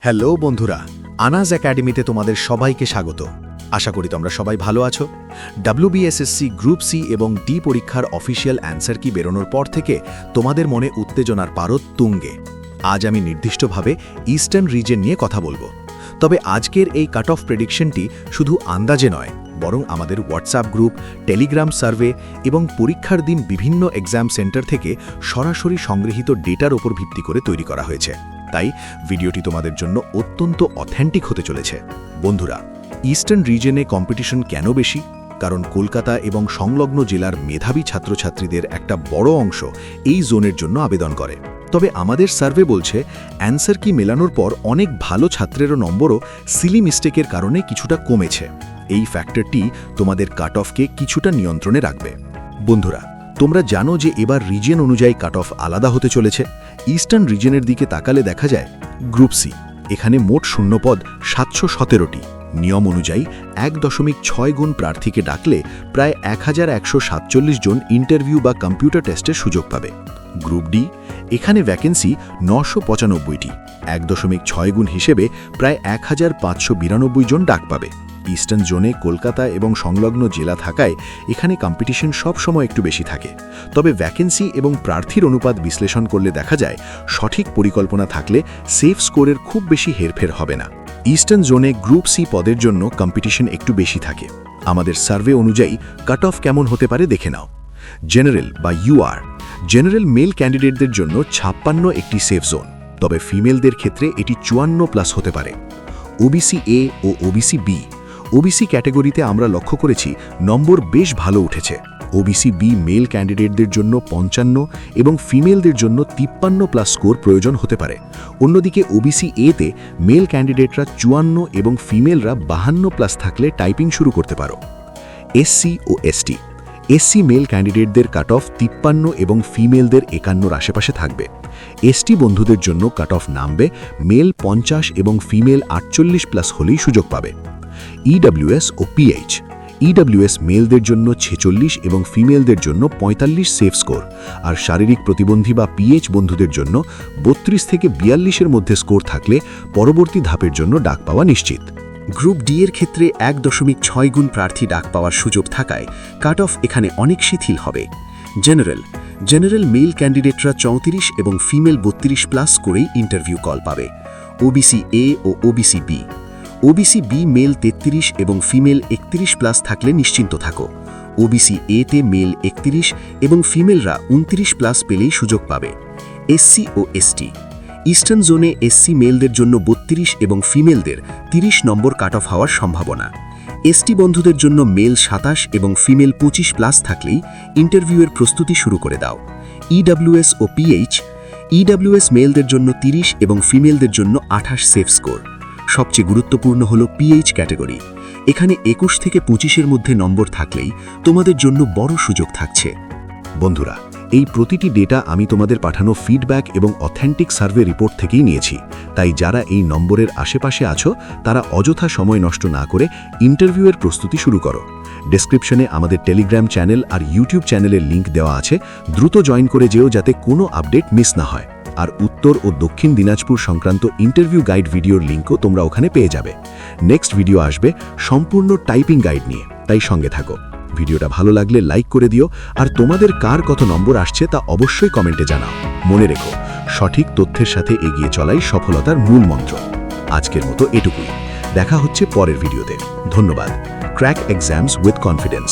Hello বন্ধুরা, আনাজ একাডেমিতে তোমাদের সবাইকে স্বাগত। আশা করি তোমরা সবাই ভালো আছো। WBSSC গ্রুপ সি এবং ডি পরীক্ষার অফিসিয়াল অ্যান্সার কি বেরোনোর পর থেকে তোমাদের মনে উত্তেজনার পারদ তুঙ্গে। আজ আমি নির্দিষ্টভাবে ইস্টার্ন রিজন নিয়ে কথা বলবো। তবে আজকের এই কাট অফ প্রেডিকশনটি শুধু আন্দাজে নয়, বরং আমাদের হোয়াটসঅ্যাপ গ্রুপ, টেলিগ্রাম সার্ভে এবং পরীক্ষার দিন বিভিন্ন এক্সাম সেন্টার থেকে সরাসরি সংগৃহীত ডেটার ওপর ভিত্তি করে তৈরি করা হয়েছে। তাই ভিডিওটি তোমাদের জন্য অত্যন্ত অথেন্টিক হতে চলেছে। বন্ধুরা, ইস্টার্ন রিজনে কম্পিটিশন কেন বেশি? কারণ কলকাতা এবং সংলগ্ন জেলার মেধাবী ছাত্রছাত্রীদের একটা বড় অংশ এই জোনের জন্য আবেদন করে। তবে আমাদের সার্ভে বলছে অ্যান্সার কি মেলানোর পর অনেক ভালো ছাত্রেরও নম্বরও সিলি মিস্টেকের কারণে কিছুটা কমেছে। এই ফ্যাক্টরটি তোমাদের কাট অফকে কিছুটা নিয়ন্ত্রণে রাখবে। বন্ধুরা, তোমরা জানো যে এবার রিজন অনুযায়ী কাট অফ আলাদা হতে চলেছে। ইস্টার্ন রিজনের দিকে তাকালে দেখা যায় গ্রুপ সি, এখানে মোট শূন্যপদ 717টি। নিয়ম অনুযায়ী 1.6 গুণ প্রার্থীকে ডাকলে প্রায় 1147 জন ইন্টারভিউ বা কম্পিউটার টেস্টের সুযোগ পাবে। গ্রুপ ডি, এখানে ভ্যাকেন্সি 995টি, 1.6 গুণ হিসেবে প্রায় 1592 জন ডাক পাবে। ইস্টার্ন জোনে কলকাতা এবং সংলগ্ন জেলা থাকায় এখানে কম্পিটিশন সবসময় একটু বেশি থাকে। তবে ভ্যাকেন্সি এবং প্রার্থীর অনুপাত বিশ্লেষণ করলে দেখা যায় সঠিক পরিকল্পনা থাকলে সেফ স্কোরের খুব বেশি হেরফের হবে না। ইস্টার্ন জোনে গ্রুপ সি পদের জন্য কম্পিটিশন একটু বেশি থাকে। আমাদের সার্ভে অনুযায়ী কাট অফ কেমন হতে পারে দেখে নাও। জেনারেল বা ইউআর, জেনারেল মেল ক্যান্ডিডেটদের জন্য 56 একটি সেফ জোন, তবে ফিমেলদের ক্ষেত্রে এটি 54+ হতে পারে। ওবিসি এ ও ওবিসি বি, ওবিসি ক্যাটাগরিতে আমরা লক্ষ্য করেছি নম্বর বেশ ভালো উঠেছে। ওবিসি বি মেল ক্যান্ডিডেটদের জন্য 55 এবং ফিমেলদের জন্য 53+ স্কোর প্রয়োজন হতে পারে। অন্যদিকে ওবিসি এতে মেল ক্যান্ডিডেটরা 54 এবং ফিমেলরা 52+ থাকলে টাইপিং শুরু করতে পারো। এসসি ও এসটি, এসসি মেল ক্যান্ডিডেটদের কাট অফ 53 এবং ফিমেলদের 51 আশেপাশে থাকবে। এসটি বন্ধুদের জন্য কাট অফ নামবে, মেল 50 এবং ফিমেল 48+ হলেই সুযোগ পাবে। ইডব্লিউএস ও পিএইচ, ইডব্লিউএস মেলদের জন্য 46 এবং ফিমেলদের জন্য 45 সেফ স্কোর, আর শারীরিক প্রতিবন্ধী বা পিএইচ বন্ধুদের জন্য 32 থেকে 42-এর মধ্যে স্কোর থাকলে পরবর্তী ধাপের জন্য ডাক পাওয়া নিশ্চিত। গ্রুপ ডি এর ক্ষেত্রে 1.6 গুণ প্রার্থী ডাক পাওয়ার সুযোগ থাকায় কাট অফ এখানে অনেক শিথিল হবে। জেনারেল মেল ক্যান্ডিডেটরা 34 এবং ফিমেল 32+ করেই ইন্টারভিউ কল পাবে। ওবিসি এ ও OBC B, OBC B male 33 এবং ফিমেল 31+ থাকলে নিশ্চিন্ত থাকো। ওবিসি এতে মেল 31 এবং ফিমেলরা 29+ পেলেই সুযোগ পাবে। এসসি ও এসটি, ইস্টার্ন জোনে এসসি মেলদের জন্য 32 এবং ফিমেলদের 30 নম্বর কাট অফ হওয়ার সম্ভাবনা। এসটি বন্ধুদের জন্য মেল 27 এবং ফিমেল 25+ থাকলেই ইন্টারভিউয়ের প্রস্তুতি শুরু করে দাও। ইডব্লিউএস ও পিএইচ, ইডব্লিউএস মেলদের জন্য 30 এবং ফিমেলদের জন্য 28 সেফ স্কোর। সবচেয়ে গুরুত্বপূর্ণ হল পিএইচ ক্যাটাগরি, এখানে 21 থেকে 25-এর মধ্যে নম্বর থাকলেই তোমাদের জন্য বড় সুযোগ থাকছে। বন্ধুরা, এই প্রতিটি ডেটা আমি তোমাদের পাঠানো ফিডব্যাক এবং অথেন্টিক সার্ভে রিপোর্ট থেকেই নিয়েছি। তাই যারা এই নম্বরের আশেপাশে আছো তারা অযথা সময় নষ্ট না করে ইন্টারভিউয়ের প্রস্তুতি শুরু করো। ডেসক্রিপশনে আমাদের টেলিগ্রাম চ্যানেল আর ইউটিউব চ্যানেলের লিঙ্ক দেওয়া আছে, দ্রুত জয়েন করে যেও যাতে কোনো আপডেট মিস না হয়। আর উত্তর ও দক্ষিণ দিনাজপুর সংক্রান্ত ইন্টারভিউ গাইড ভিডিওর লিঙ্কও তোমরা ওখানে পেয়ে যাবে। নেক্সট ভিডিও আসবে সম্পূর্ণ টাইপিং গাইড নিয়ে, তাই সঙ্গে থাকো। ভিডিওটা ভালো লাগলে লাইক করে দিও, আর তোমাদের কার কত নম্বর আসছে তা অবশ্যই কমেন্টে জানাও। মনে রেখো, সঠিক তথ্যের সাথে এগিয়ে চলাই সফলতার মূল মন্ত্র। আজকের মতো এটুকুই, দেখা হচ্ছে পরের ভিডিওতে। ধন্যবাদ। Crack exams with confidence.